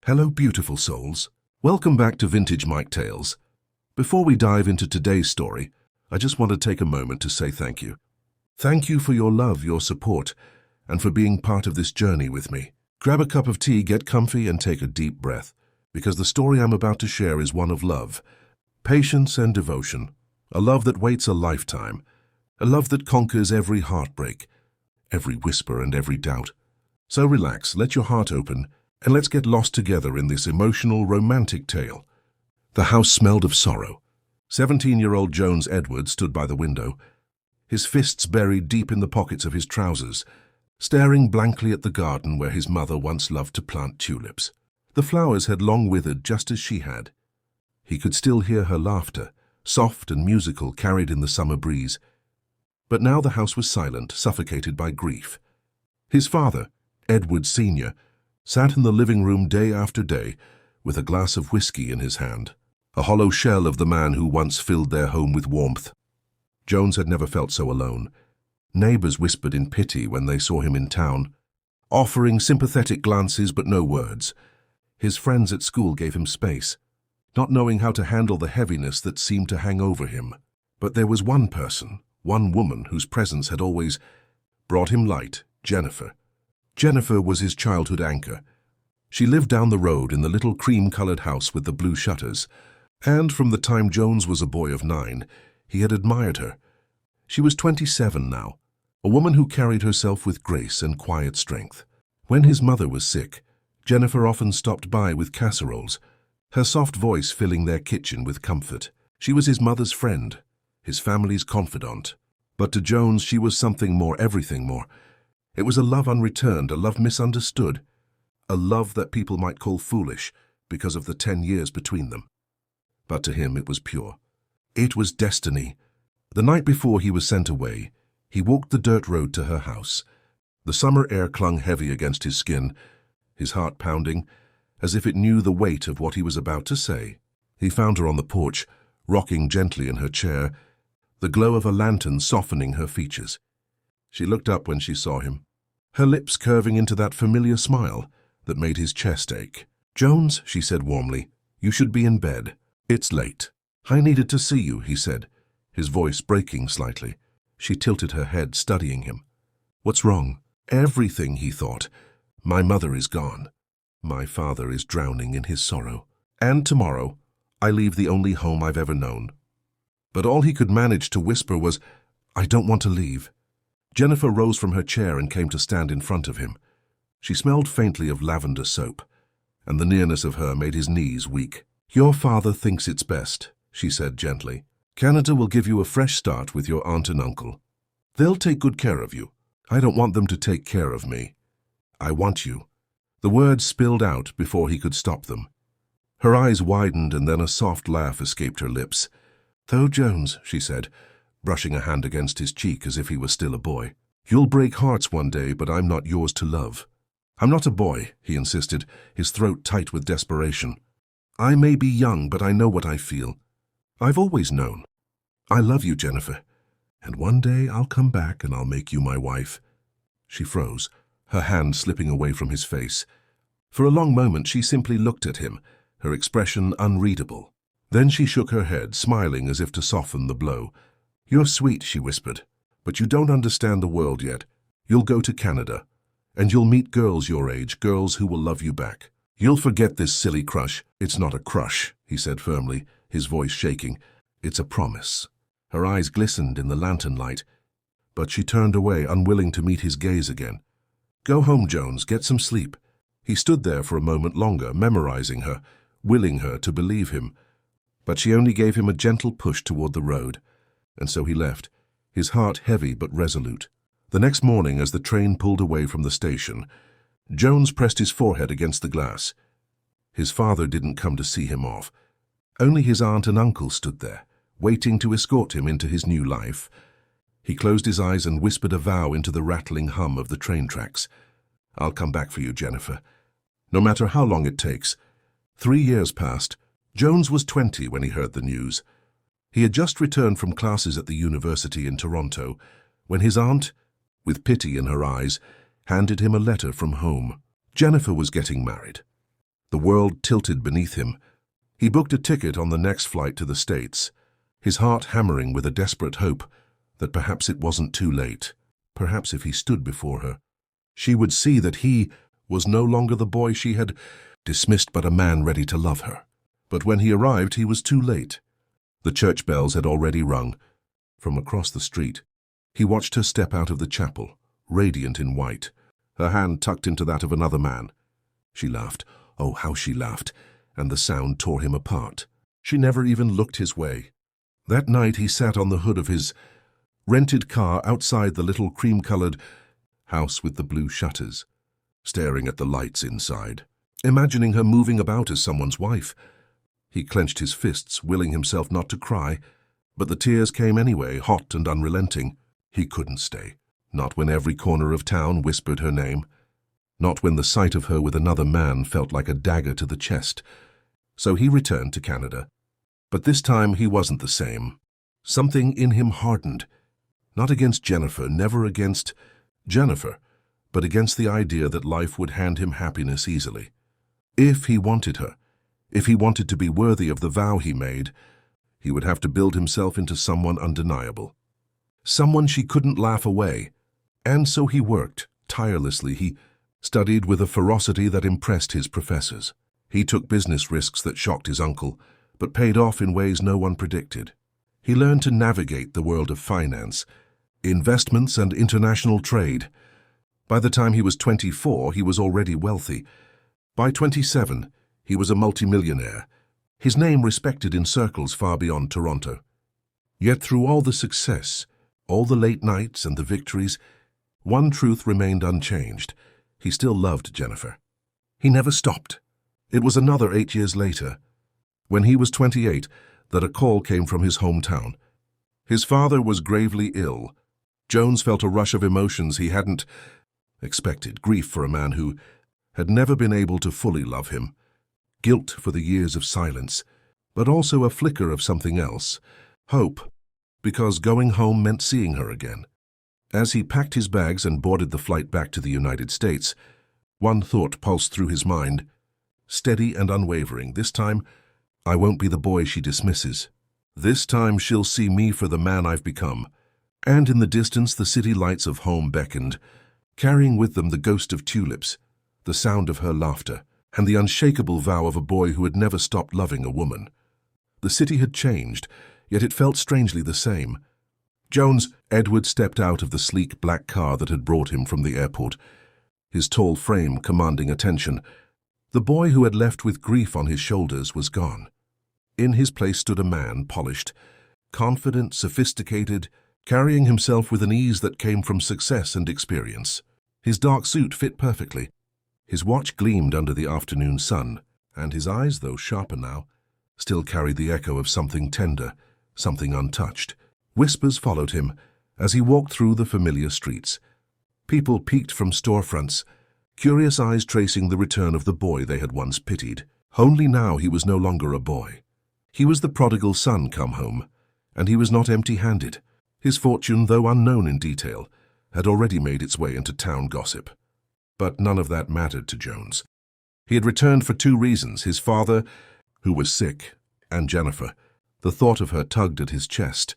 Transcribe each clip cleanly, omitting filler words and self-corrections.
Hello, beautiful souls. Welcome back to Vintage Mike Tales. Before we dive into today's story, I just want to take a moment to say thank you. Thank you for your love, your support, and for being part of this journey with me. Grab a cup of tea, get comfy, and take a deep breath, because the story I'm about to share is one of love, patience, and devotion. A love that waits a lifetime. A love that conquers every heartbreak, every whisper, and every doubt. So relax, let your heart open, and let's get lost together in this emotional, romantic tale. The house smelled of sorrow. 17-year-old Jones Edward stood by the window, his fists buried deep in the pockets of his trousers, staring blankly at the garden where his mother once loved to plant tulips. The flowers had long withered just as she had. He could still hear her laughter, soft and musical, carried in the summer breeze. But now the house was silent, suffocated by grief. His father, Edward Sr., sat in the living room day after day with a glass of whiskey in his hand, a hollow shell of the man who once filled their home with warmth. Jones had never felt so alone. Neighbors whispered in pity when they saw him in town, offering sympathetic glances but no words. His friends at school gave him space, not knowing how to handle the heaviness that seemed to hang over him. But there was one person, one woman whose presence had always brought him light: Jennifer. Jennifer was his childhood anchor. She lived down the road in the little cream-colored house with the blue shutters, and from the time Jones was a boy of 9, he had admired her. She was 27 now, a woman who carried herself with grace and quiet strength. When his mother was sick, Jennifer often stopped by with casseroles, her soft voice filling their kitchen with comfort. She was his mother's friend, his family's confidant. But to Jones she was something more, everything more. It was a love unreturned, a love misunderstood, a love that people might call foolish because of the 10 years between them. But to him it was pure. It was destiny. The night before he was sent away, he walked the dirt road to her house. The summer air clung heavy against his skin, his heart pounding, as if it knew the weight of what he was about to say. He found her on the porch, rocking gently in her chair, the glow of a lantern softening her features. She looked up when she saw him, her lips curving into that familiar smile that made his chest ache. "Jones," she said warmly, "you should be in bed. It's late." "I needed to see you," he said, his voice breaking slightly. She tilted her head, studying him. "What's wrong?" "Everything," he thought. "My mother is gone. My father is drowning in his sorrow. And tomorrow, I leave the only home I've ever known." But all he could manage to whisper was, "I don't want to leave." Jennifer rose from her chair and came to stand in front of him. She smelled faintly of lavender soap, and the nearness of her made his knees weak. "Your father thinks it's best," she said gently. "Canada will give you a fresh start with your aunt and uncle. They'll take good care of you. I don't want them to take care of me. I want you." The words spilled out before he could stop them. Her eyes widened and then a soft laugh escaped her lips. "Though, Jones," she said, brushing a hand against his cheek as if he was still a boy, "you'll break hearts one day, but I'm not yours to love." "I'm not a boy," he insisted, his throat tight with desperation. "I may be young, but I know what I feel. I've always known. I love you, Jennifer, and one day I'll come back and I'll make you my wife." She froze, her hand slipping away from his face. For a long moment she simply looked at him, her expression unreadable. Then she shook her head, smiling as if to soften the blow. "You're sweet," she whispered, "but you don't understand the world yet. You'll go to Canada, and you'll meet girls your age, girls who will love you back. You'll forget this silly crush." "It's not a crush," he said firmly, his voice shaking. "It's a promise." Her eyes glistened in the lantern light, but she turned away, unwilling to meet his gaze again. "Go home, Jones, get some sleep." He stood there for a moment longer, memorizing her, willing her to believe him. But she only gave him a gentle push toward the road, and so he left, his heart heavy but resolute. The next morning, as the train pulled away from the station, Jones pressed his forehead against the glass. His father didn't come to see him off. Only his aunt and uncle stood there, waiting to escort him into his new life. He closed his eyes and whispered a vow into the rattling hum of the train tracks. "I'll come back for you, Jennifer, no matter how long it takes." 3 years passed. Jones was 20 when he heard the news. He had just returned from classes at the university in Toronto when his aunt, with pity in her eyes, handed him a letter from home. Jennifer was getting married. The world tilted beneath him. He booked a ticket on the next flight to the States, his heart hammering with a desperate hope that perhaps it wasn't too late. Perhaps if he stood before her, she would see that he was no longer the boy she had dismissed, but a man ready to love her. But when he arrived, he was too late. The church bells had already rung. From across the street, he watched her step out of the chapel, radiant in white, her hand tucked into that of another man. She laughed. Oh, how she laughed, and the sound tore him apart. She never even looked his way. That night he sat on the hood of his rented car outside the little cream-colored house with the blue shutters, staring at the lights inside, imagining her moving about as someone's wife. He clenched his fists, willing himself not to cry, but the tears came anyway, hot and unrelenting. He couldn't stay, not when every corner of town whispered her name, not when the sight of her with another man felt like a dagger to the chest. So he returned to Canada. But this time he wasn't the same. Something in him hardened, not against Jennifer, never against Jennifer, but against the idea that life would hand him happiness easily. If he wanted her, if he wanted to be worthy of the vow he made, he would have to build himself into someone undeniable, someone she couldn't laugh away. And so he worked tirelessly. He studied with a ferocity that impressed his professors. He took business risks that shocked his uncle, but paid off in ways no one predicted. He learned to navigate the world of finance, investments, and international trade. By the time he was 24, he was already wealthy. By 27, he was a multimillionaire, his name respected in circles far beyond Toronto. Yet through all the success, all the late nights and the victories, one truth remained unchanged. He still loved Jennifer. He never stopped. It was another 8 years later, when he was 28, that a call came from his hometown. His father was gravely ill. Jones felt a rush of emotions he hadn't expected. Grief for a man who had never been able to fully love him. Guilt for the years of silence, but also a flicker of something else. Hope, because going home meant seeing her again. As he packed his bags and boarded the flight back to the United States, one thought pulsed through his mind, steady and unwavering. This time, I won't be the boy she dismisses. This time she'll see me for the man I've become. And in the distance, the city lights of home beckoned, carrying with them the ghost of tulips, the sound of her laughter, and the unshakable vow of a boy who had never stopped loving a woman. The city had changed, yet it felt strangely the same. Edward stepped out of the sleek black car that had brought him from the airport, his tall frame commanding attention. The boy who had left with grief on his shoulders was gone. In his place stood a man, polished, confident, sophisticated, carrying himself with an ease that came from success and experience. His dark suit fit perfectly. His watch gleamed under the afternoon sun, and his eyes, though sharper now, still carried the echo of something tender, something untouched. Whispers followed him as he walked through the familiar streets. People peeked from storefronts, curious eyes tracing the return of the boy they had once pitied. Only now he was no longer a boy. He was the prodigal son come home, and he was not empty-handed. His fortune, though unknown in detail, had already made its way into town gossip. But none of that mattered to Jones. He had returned for two reasons: his father, who was sick, and Jennifer. The thought of her tugged at his chest.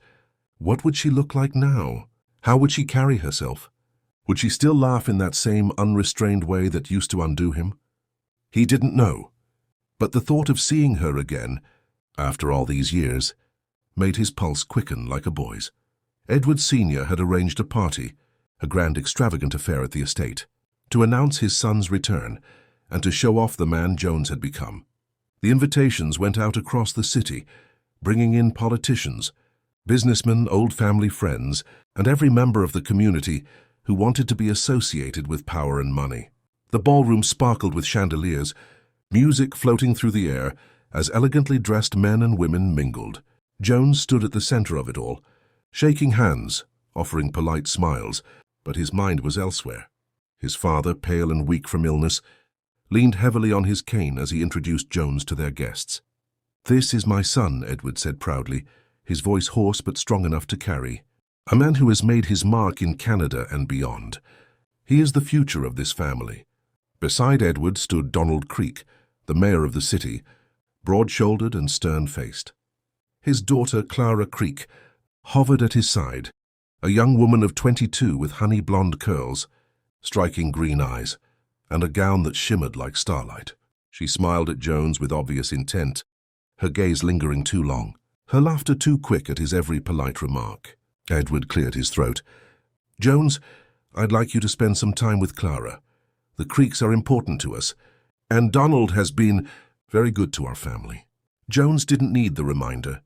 What would she look like now? How would she carry herself? Would she still laugh in that same unrestrained way that used to undo him? He didn't know. But the thought of seeing her again, after all these years, made his pulse quicken like a boy's. Edward Sr. had arranged a party, a grand extravagant affair at the estate, to announce his son's return and to show off the man Jones had become. The invitations went out across the city, bringing in politicians, businessmen, old family friends, and every member of the community who wanted to be associated with power and money. The ballroom sparkled with chandeliers, music floating through the air as elegantly dressed men and women mingled. Jones stood at the center of it all, shaking hands, offering polite smiles, but his mind was elsewhere. His father, pale and weak from illness, leaned heavily on his cane as he introduced Jones to their guests. "This is my son," Edward said proudly, his voice hoarse but strong enough to carry. "A man who has made his mark in Canada and beyond. He is the future of this family." Beside Edward stood Donald Creek, the mayor of the city, broad-shouldered and stern-faced. His daughter, Clara Creek, hovered at his side, a young woman of 22 with honey-blonde curls, striking green eyes, and a gown that shimmered like starlight. She smiled at Jones with obvious intent, her gaze lingering too long, her laughter too quick at his every polite remark. Edward cleared his throat. "Jones, I'd like you to spend some time with Clara. The Creeks are important to us, and Donald has been very good to our family." Jones didn't need the reminder.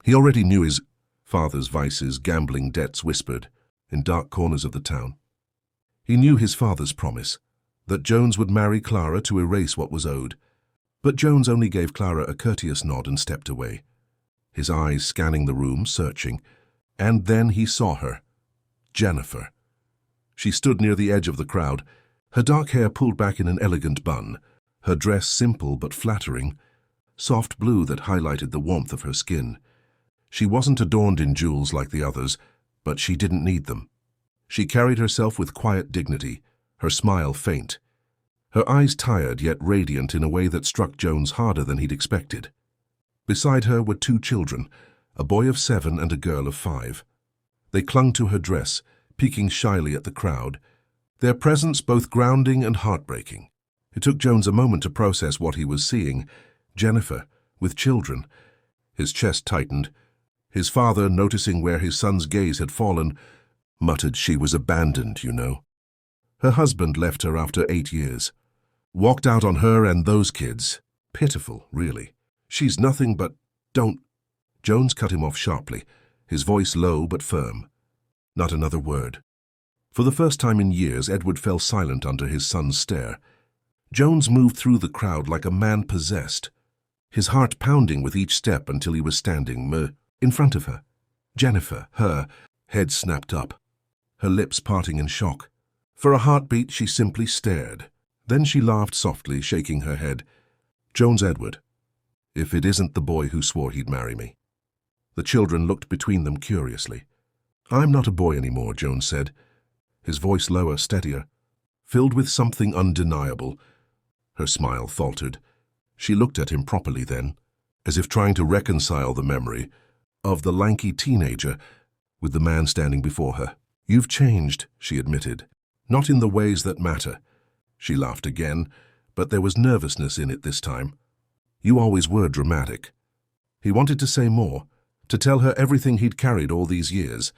He already knew his father's vices, gambling debts whispered in dark corners of the town. He knew his father's promise, that Jones would marry Clara to erase what was owed. But Jones only gave Clara a courteous nod and stepped away, his eyes scanning the room, searching. And then he saw her. Jennifer. She stood near the edge of the crowd, her dark hair pulled back in an elegant bun, her dress simple but flattering, soft blue that highlighted the warmth of her skin. She wasn't adorned in jewels like the others, but she didn't need them. She carried herself with quiet dignity, her smile faint, her eyes tired yet radiant in a way that struck Jones harder than he'd expected. Beside her were 2 children, a boy of 7 and a girl of 5. They clung to her dress, peeking shyly at the crowd, their presence both grounding and heartbreaking. It took Jones a moment to process what he was seeing. Jennifer, with children. His chest tightened. His father, noticing where his son's gaze had fallen, muttered, "She was abandoned, you know." Her husband left her after 8 years. Walked out on her and those kids. Pitiful, really. "She's nothing but... don't..." Jones cut him off sharply, his voice low but firm. Not another word. For the first time in years, Edward fell silent under his son's stare. Jones moved through the crowd like a man possessed, his heart pounding with each step until he was standing in front of her. Jennifer, her head snapped up, her lips parting in shock. For a heartbeat, she simply stared. Then she laughed softly, shaking her head. "Jones, Edward, if it isn't the boy who swore he'd marry me." The children looked between them curiously. "I'm not a boy anymore," Jones said, his voice lower, steadier, filled with something undeniable. Her smile faltered. She looked at him properly then, as if trying to reconcile the memory of the lanky teenager with the man standing before her. "You've changed," she admitted. "Not in the ways that matter." She laughed again, but there was nervousness in it this time. "You always were dramatic." He wanted to say more, to tell her everything he'd carried all these years,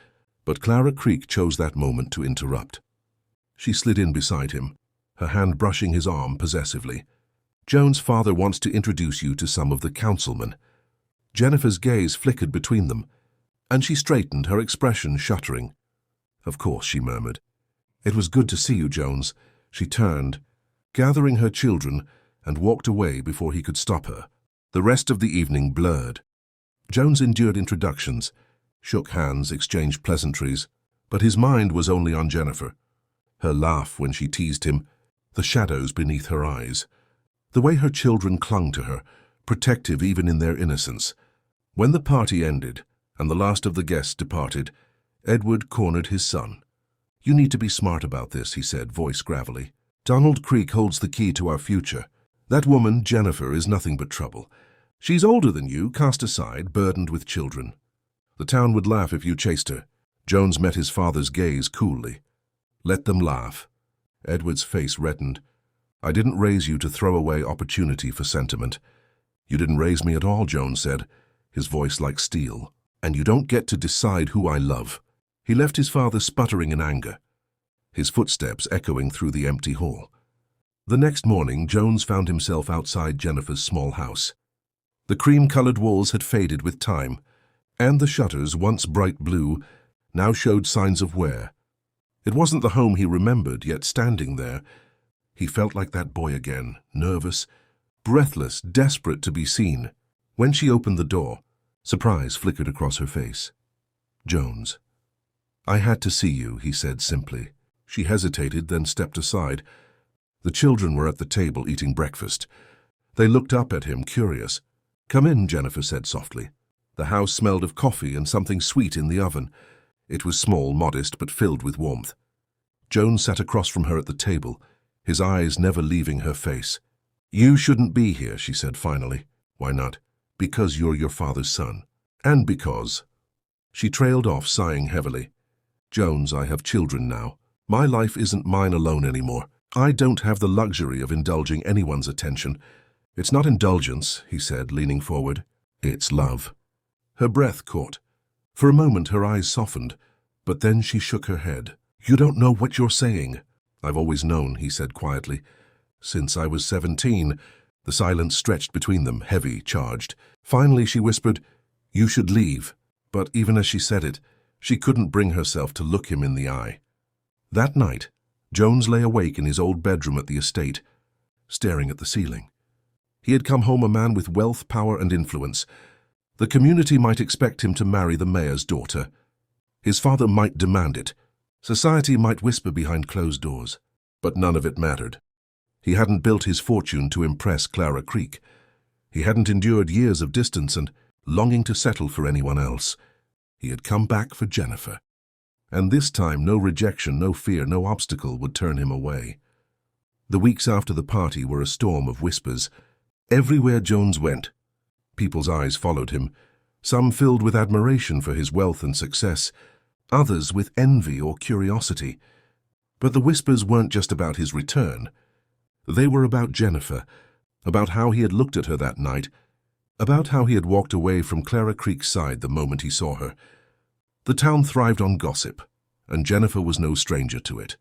but Clara Creek chose that moment to interrupt. She slid in beside him, her hand brushing his arm possessively. "Jones' father wants to introduce you to some of the councilmen." Jennifer's gaze flickered between them, and she straightened, her expression shuddering. "Of course," she murmured. "It was good to see you, Jones." She turned, gathering her children, and walked away before he could stop her. The rest of the evening blurred. Jones endured introductions, shook hands, exchanged pleasantries, but his mind was only on Jennifer. Her laugh when she teased him, the shadows beneath her eyes, the way her children clung to her, protective even in their innocence. When the party ended and the last of the guests departed, Edward cornered his son. "You need to be smart about this," he said, voice gravelly. "Donald Creek holds the key to our future. That woman, Jennifer, is nothing but trouble. She's older than you, cast aside, burdened with children. The town would laugh if you chased her." Jones met his father's gaze coolly. "Let them laugh." Edward's face reddened. "I didn't raise you to throw away opportunity for sentiment." "You didn't raise me at all," Jones said, his voice like steel. "And you don't get to decide who I love." He left his father sputtering in anger, his footsteps echoing through the empty hall. The next morning, Jones found himself outside Jennifer's small house. The cream-colored walls had faded with time, and the shutters, once bright blue, now showed signs of wear. It wasn't the home he remembered, yet standing there, he felt like that boy again, nervous, breathless, desperate to be seen. When she opened the door, surprise flickered across her face. "Jones." "I had to see you," he said simply. She hesitated, then stepped aside. The children were at the table eating breakfast. They looked up at him, curious. "Come in," Jennifer said softly. The house smelled of coffee and something sweet in the oven. It was small, modest, but filled with warmth. Jones sat across from her at the table, his eyes never leaving her face. You shouldn't be here, she said finally. Why not? Because you're your father's son. And because. She trailed off, sighing heavily. Jones, I have children now. My life isn't mine alone anymore. I don't have the luxury of indulging anyone's attention. It's not indulgence, he said, leaning forward. It's love. Her breath caught. For a moment her eyes softened, but then she shook her head. You don't know what you're saying. I've always known, he said quietly. Since I was 17, the silence stretched between them, heavy, charged. Finally she whispered, You should leave. But even as she said it, she couldn't bring herself to look him in the eye. That night, Jones lay awake in his old bedroom at the estate, staring at the ceiling. He had come home a man with wealth, power, and influence. The community might expect him to marry the mayor's daughter. His father might demand it. Society might whisper behind closed doors. But none of it mattered. He hadn't built his fortune to impress Clara Creek. He hadn't endured years of distance and longing to settle for anyone else. He had come back for Jennifer. And this time no rejection, no fear, no obstacle would turn him away. The weeks after the party were a storm of whispers. Everywhere Jones went, people's eyes followed him, some filled with admiration for his wealth and success, others with envy or curiosity. But the whispers weren't just about his return. They were about Jennifer, about how he had looked at her that night, about how he had walked away from Clara Creek's side the moment he saw her. The town thrived on gossip, and Jennifer was no stranger to it.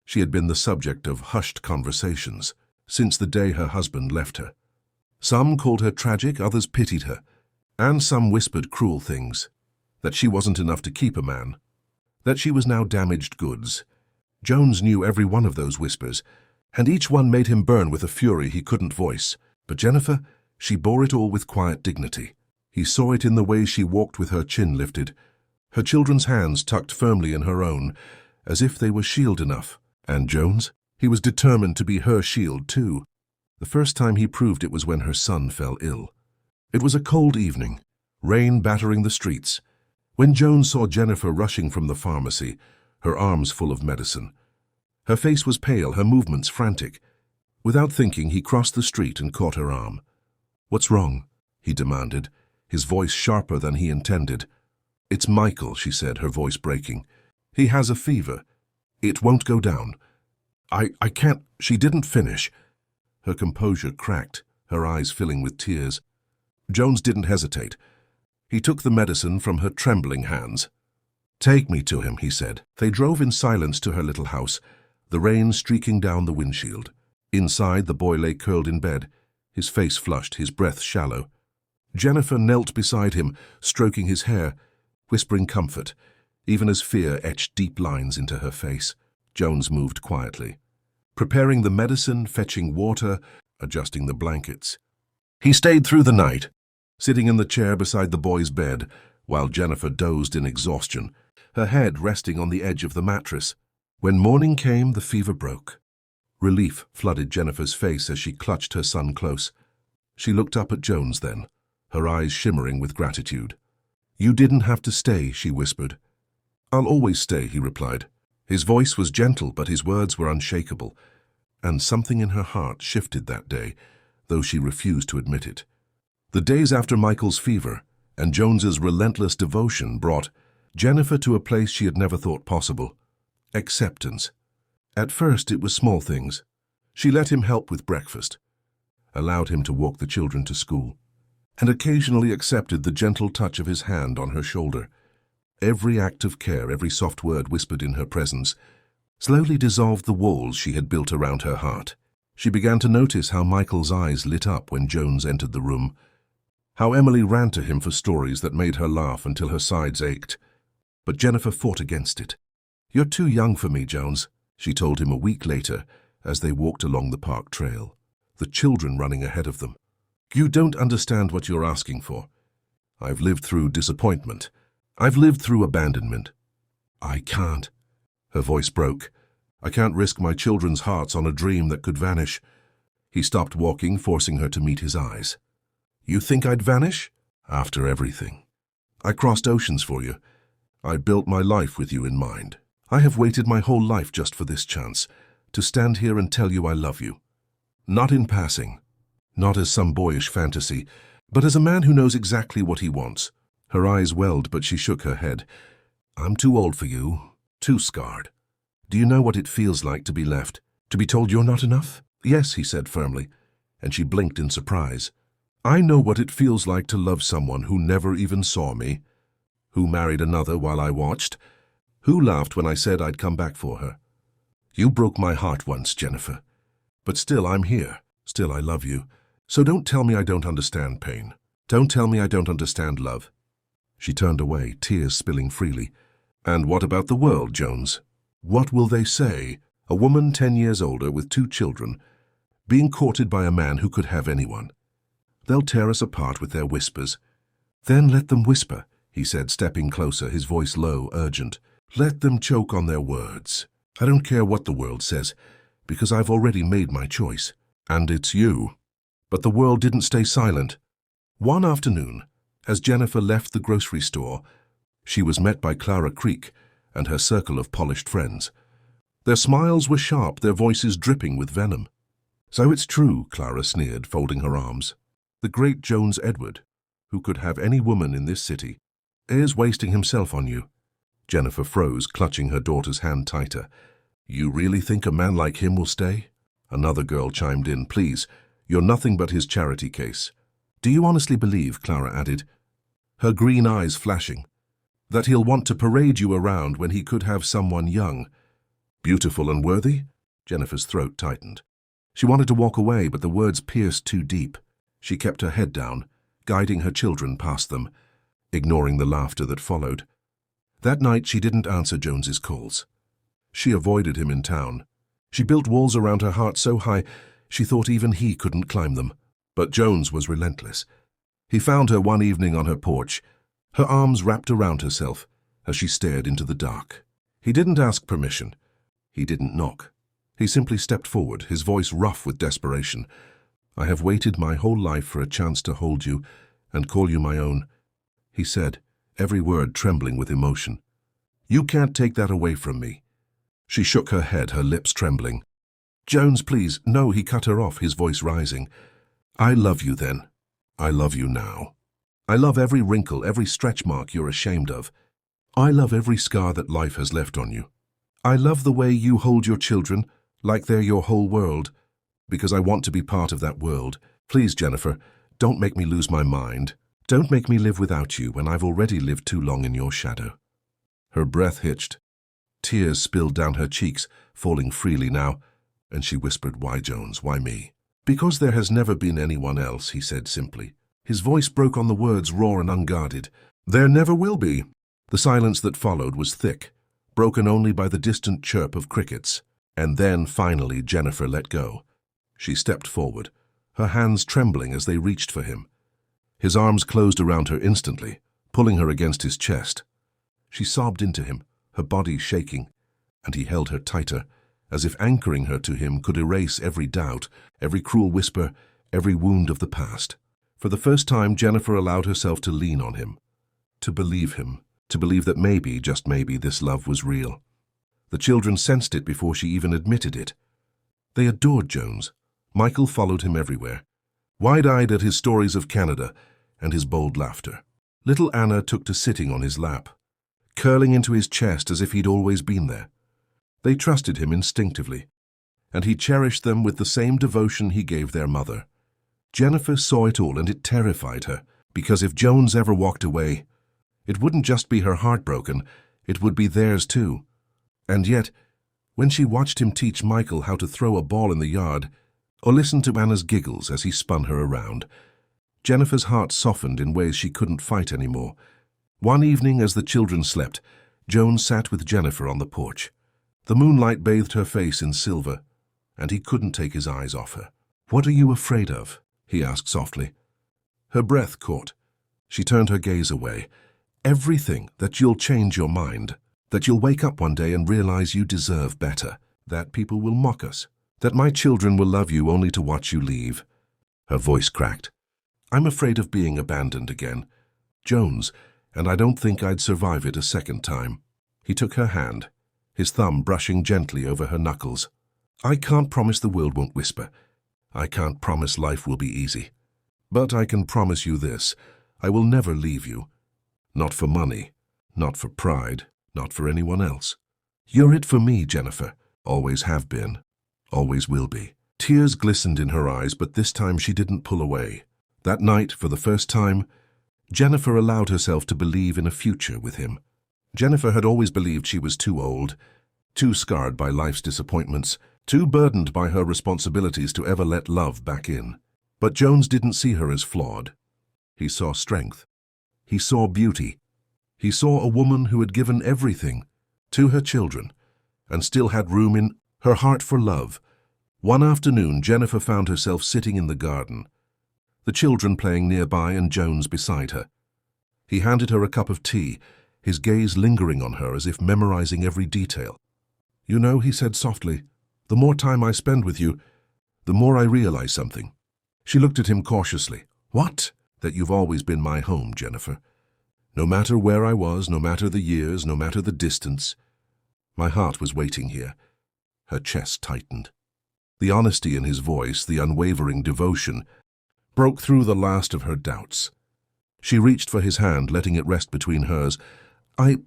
She had been the subject of hushed conversations since the day her husband left her. Some called her tragic, others pitied her, and some whispered cruel things, that she wasn't enough to keep a man, that she was now damaged goods. Jones knew every one of those whispers, and each one made him burn with a fury he couldn't voice. But Jennifer, she bore it all with quiet dignity. He saw it in the way she walked with her chin lifted, her children's hands tucked firmly in her own, as if they were shield enough. And Jones? He was determined to be her shield too. The first time he proved it was when her son fell ill. It was a cold evening, rain battering the streets, when Jones saw Jennifer rushing from the pharmacy, her arms full of medicine. Her face was pale, her movements frantic. Without thinking, he crossed the street and caught her arm. What's wrong? He demanded, his voice sharper than he intended. It's Michael, she said, her voice breaking. He has a fever. It won't go down. I can't. She didn't finish. Her composure cracked, her eyes filling with tears. Jones didn't hesitate. He took the medicine from her trembling hands. Take me to him, he said. They drove in silence to her little house, the rain streaking down the windshield. Inside, the boy lay curled in bed, his face flushed, his breath shallow. Jennifer knelt beside him, stroking his hair, whispering comfort, even as fear etched deep lines into her face. Jones moved quietly, preparing the medicine, fetching water, adjusting the blankets. He stayed through the night, sitting in the chair beside the boy's bed, while Jennifer dozed in exhaustion, her head resting on the edge of the mattress. When morning came, the fever broke. Relief flooded Jennifer's face as she clutched her son close. She looked up at Jones then, her eyes shimmering with gratitude. You didn't have to stay, she whispered. I'll always stay, he replied. His voice was gentle, but his words were unshakable, and something in her heart shifted that day, though she refused to admit it. The days after Michael's fever and Jones's relentless devotion brought Jennifer to a place she had never thought possible: acceptance. At first it was small things. She let him help with breakfast, allowed him to walk the children to school, and occasionally accepted the gentle touch of his hand on her shoulder. Every act of care, every soft word whispered in her presence, slowly dissolved the walls she had built around her heart. She began to notice how Michael's eyes lit up when Jones entered the room, how Emily ran to him for stories that made her laugh until her sides ached. But Jennifer fought against it. You're too young for me, Jones, she told him a week later as they walked along the park trail, the children running ahead of them. You don't understand what you're asking for. I've lived through disappointment. I've lived through abandonment. I can't. Her voice broke. I can't risk my children's hearts on a dream that could vanish. He stopped walking, forcing her to meet his eyes. You think I'd vanish? After everything. I crossed oceans for you. I built my life with you in mind. I have waited my whole life just for this chance, to stand here and tell you I love you. Not in passing, not as some boyish fantasy, but as a man who knows exactly what he wants. Her eyes welled, but she shook her head. I'm too old for you, too scarred. Do you know what it feels like to be left, to be told you're not enough? Yes, he said firmly, and she blinked in surprise. I know what it feels like to love someone who never even saw me, who married another while I watched, who laughed when I said I'd come back for her. You broke my heart once, Jennifer, but still I'm here, still I love you. So don't tell me I don't understand pain. Don't tell me I don't understand love. She turned away, tears spilling freely. And what about the world, Jones? What will they say? A woman 10 years older with 2 children, being courted by a man who could have anyone. They'll tear us apart with their whispers. Then let them whisper, he said, stepping closer, his voice low, urgent. Let them choke on their words. I don't care what the world says, because I've already made my choice. And it's you. But the world didn't stay silent. One afternoon, as Jennifer left the grocery store, she was met by Clara Creek and her circle of polished friends. Their smiles were sharp, their voices dripping with venom. So it's true, Clara sneered, folding her arms. The great Jones Edward, who could have any woman in this city, is wasting himself on you. Jennifer froze, clutching her daughter's hand tighter. You really think a man like him will stay? Another girl chimed in. Please, you're nothing but his charity case. Do you honestly believe, Clara added, her green eyes flashing, that he'll want to parade you around when he could have someone young, beautiful and worthy? Jennifer's throat tightened. She wanted to walk away, but the words pierced too deep. She kept her head down, guiding her children past them, ignoring the laughter that followed. That night she didn't answer Jones's calls. She avoided him in town. She built walls around her heart so high she thought even he couldn't climb them. But Jones was relentless. He found her one evening on her porch, her arms wrapped around herself as she stared into the dark. He didn't ask permission. He didn't knock. He simply stepped forward, his voice rough with desperation. I have waited my whole life for a chance to hold you and call you my own, he said, every word trembling with emotion. You can't take that away from me. She shook her head, her lips trembling. Jones, please. No, he cut her off, his voice rising. I love you then. I love you now. I love every wrinkle, every stretch mark you're ashamed of. I love every scar that life has left on you. I love the way you hold your children, like they're your whole world, because I want to be part of that world. Please, Jennifer, don't make me lose my mind. Don't make me live without you when I've already lived too long in your shadow. Her breath hitched. Tears spilled down her cheeks, falling freely now, and she whispered, Why, Jones, why me? Because there has never been anyone else, he said simply. His voice broke on the words, raw and unguarded. There never will be. The silence that followed was thick, broken only by the distant chirp of crickets. And then, finally, Jennifer let go. She stepped forward, her hands trembling as they reached for him. His arms closed around her instantly, pulling her against his chest. She sobbed into him, her body shaking, and he held her tighter, as if anchoring her to him could erase every doubt, every cruel whisper, every wound of the past. For the first time, Jennifer allowed herself to lean on him, to believe that maybe, just maybe, this love was real. The children sensed it before she even admitted it. They adored Jones. Michael followed him everywhere, wide-eyed at his stories of Canada and his bold laughter. Little Anna took to sitting on his lap, curling into his chest as if he'd always been there. They trusted him instinctively, and he cherished them with the same devotion he gave their mother. Jennifer saw it all, and it terrified her, because if Jones ever walked away, it wouldn't just be her heart broken, it would be theirs too. And yet, when she watched him teach Michael how to throw a ball in the yard, or listened to Anna's giggles as he spun her around, Jennifer's heart softened in ways she couldn't fight anymore. One evening, as the children slept, Jones sat with Jennifer on the porch. The moonlight bathed her face in silver, and he couldn't take his eyes off her. What are you afraid of? He asked softly. Her breath caught. She turned her gaze away. Everything, that you'll change your mind, that you'll wake up one day and realize you deserve better, that people will mock us, that my children will love you only to watch you leave. Her voice cracked. I'm afraid of being abandoned again, Jones, and I don't think I'd survive it a second time. He took her hand, his thumb brushing gently over her knuckles. I can't promise the world won't whisper, I can't promise life will be easy. But I can promise you this, I will never leave you. Not for money, not for pride, not for anyone else. You're it for me, Jennifer. Always have been, always will be. Tears glistened in her eyes, but this time she didn't pull away. That night, for the first time, Jennifer allowed herself to believe in a future with him. Jennifer had always believed she was too old, too scarred by life's disappointments, too burdened by her responsibilities to ever let love back in. But Jones didn't see her as flawed. He saw strength. He saw beauty. He saw a woman who had given everything to her children and still had room in her heart for love. One afternoon, Jennifer found herself sitting in the garden, the children playing nearby and Jones beside her. He handed her a cup of tea, his gaze lingering on her as if memorizing every detail. "You know," he said softly, "the more time I spend with you, the more I realize something." She looked at him cautiously. "What?" "That you've always been my home, Jennifer. No matter where I was, no matter the years, no matter the distance, my heart was waiting here." Her chest tightened. The honesty in his voice, the unwavering devotion, broke through the last of her doubts. She reached for his hand, letting it rest between hers. I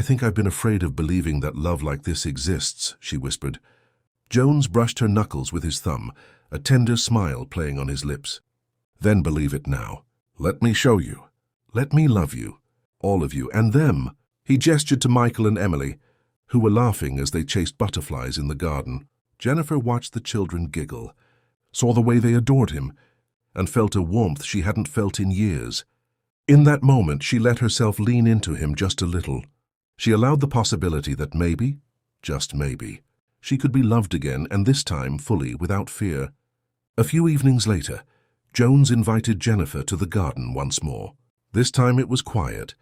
think I've been afraid of believing that love like this exists," she whispered. Jones brushed her knuckles with his thumb, a tender smile playing on his lips. "Then believe it now. Let me show you. Let me love you. All of you, and them." He gestured to Michael and Emily, who were laughing as they chased butterflies in the garden. Jennifer watched the children giggle, saw the way they adored him, and felt a warmth she hadn't felt in years. In that moment, she let herself lean into him just a little. She allowed the possibility that maybe, just maybe, she could be loved again, and this time fully, without fear. A few evenings later, Jones invited Jennifer to the garden once more. This time it was quiet.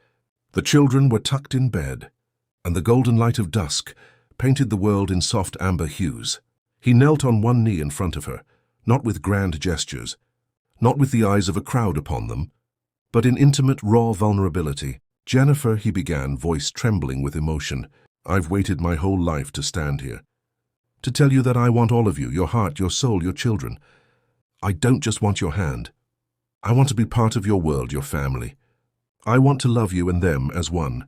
The children were tucked in bed, and the golden light of dusk painted the world in soft amber hues. He knelt on one knee in front of her, not with grand gestures, not with the eyes of a crowd upon them, but in intimate, raw vulnerability. "Jennifer," he began, voice trembling with emotion, "I've waited my whole life to stand here, to tell you that I want all of you, your heart, your soul, your children. I don't just want your hand. I want to be part of your world, your family. I want to love you and them as one.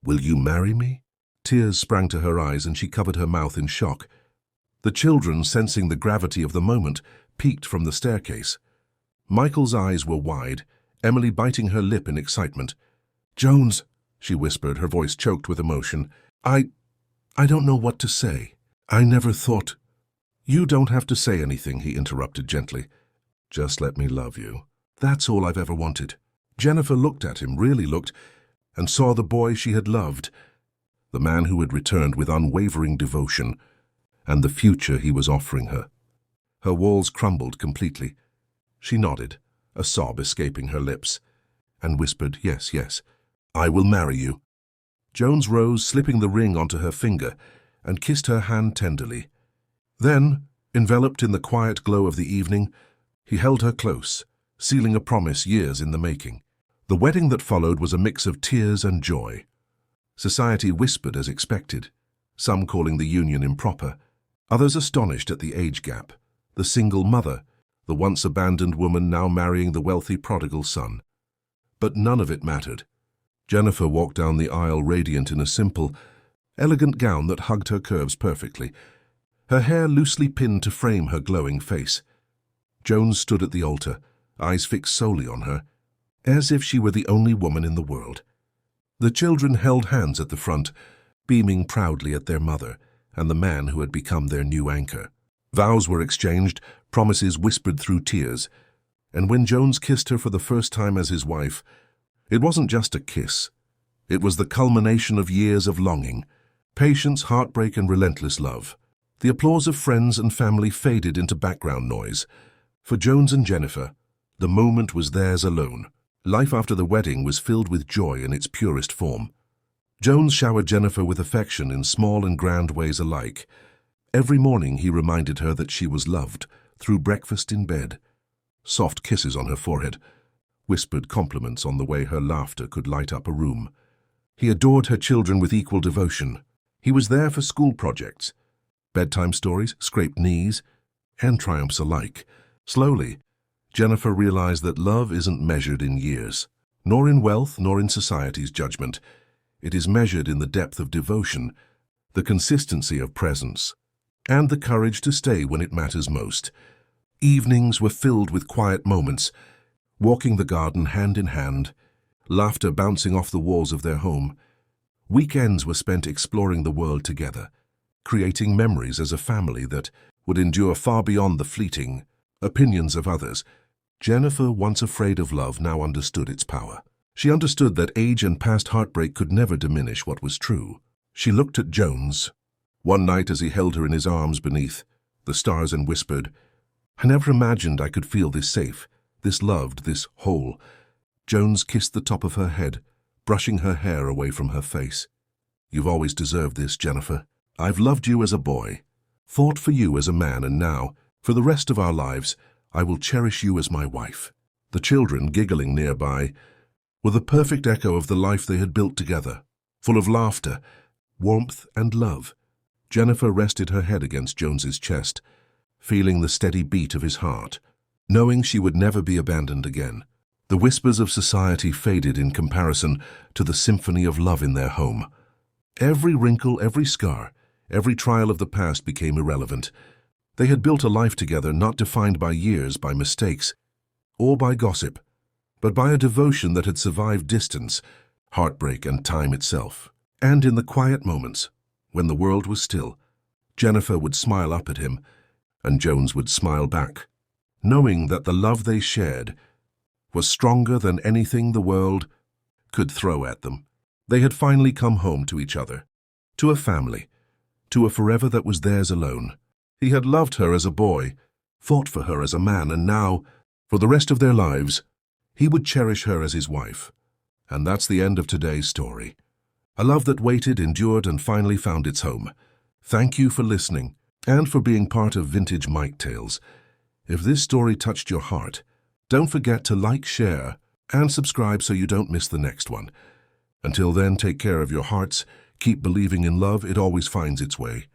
Will you marry me?" Tears sprang to her eyes and she covered her mouth in shock. The children, sensing the gravity of the moment, peeked from the staircase. Michael's eyes were wide, Emily biting her lip in excitement. "Jones," she whispered, her voice choked with emotion, I don't know what to say. I never thought—" "You don't have to say anything," he interrupted gently. "Just let me love you. That's all I've ever wanted." Jennifer looked at him, really looked, and saw the boy she had loved, the man who had returned with unwavering devotion, and the future he was offering her. Her walls crumbled completely. She nodded, a sob escaping her lips, and whispered, "Yes, yes, I will marry you." Jones rose, slipping the ring onto her finger, and kissed her hand tenderly. Then, enveloped in the quiet glow of the evening, he held her close, sealing a promise years in the making. The wedding that followed was a mix of tears and joy. Society whispered as expected, some calling the union improper, others astonished at the age gap, the single mother, the once abandoned woman now marrying the wealthy prodigal son. But none of it mattered. Jennifer walked down the aisle radiant in a simple, elegant gown that hugged her curves perfectly, her hair loosely pinned to frame her glowing face. Jones stood at the altar, eyes fixed solely on her, as if she were the only woman in the world. The children held hands at the front, beaming proudly at their mother and the man who had become their new anchor. Vows were exchanged, promises whispered through tears, and when Jones kissed her for the first time as his wife, it wasn't just a kiss. It was the culmination of years of longing, patience, heartbreak, and relentless love. The applause of friends and family faded into background noise. For Jones and Jennifer, the moment was theirs alone. Life after the wedding was filled with joy in its purest form. Jones showered Jennifer with affection in small and grand ways alike. Every morning he reminded her that she was loved, through breakfast in bed. Soft kisses on her forehead, whispered compliments on the way her laughter could light up a room. He adored her children with equal devotion. He was there for school projects, bedtime stories, scraped knees, and triumphs alike. Slowly, Jennifer realized that love isn't measured in years, nor in wealth, nor in society's judgment. It is measured in the depth of devotion, the consistency of presence, and the courage to stay when it matters most. Evenings were filled with quiet moments, walking the garden hand in hand, laughter bouncing off the walls of their home. Weekends were spent exploring the world together, creating memories as a family that would endure far beyond the fleeting opinions of others. Jennifer, once afraid of love, now understood its power. She understood that age and past heartbreak could never diminish what was true. She looked at Jones one night as he held her in his arms beneath the stars and whispered, "I never imagined I could feel this safe, this loved, this whole." Jones kissed the top of her head, brushing her hair away from her face. "You've always deserved this, Jennifer. I've loved you as a boy, fought for you as a man, and now, for the rest of our lives, I will cherish you as my wife." The children, giggling nearby, were the perfect echo of the life they had built together, full of laughter, warmth, and love. Jennifer rested her head against Jones's chest, feeling the steady beat of his heart, knowing she would never be abandoned again. The whispers of society faded in comparison to the symphony of love in their home. Every wrinkle, every scar, every trial of the past became irrelevant. They had built a life together not defined by years, by mistakes, or by gossip, but by a devotion that had survived distance, heartbreak, and time itself. And in the quiet moments, when the world was still, Jennifer would smile up at him, and Jones would smile back, knowing that the love they shared was stronger than anything the world could throw at them. They had finally come home to each other, to a family, to a forever that was theirs alone. He had loved her as a boy, fought for her as a man, and now, for the rest of their lives, he would cherish her as his wife. And that's the end of today's story. A love that waited, endured, and finally found its home. Thank you for listening and for being part of Vintage Mike Tales. If this story touched your heart, don't forget to like, share, and subscribe so you don't miss the next one. Until then, take care of your hearts, keep believing in love, it always finds its way.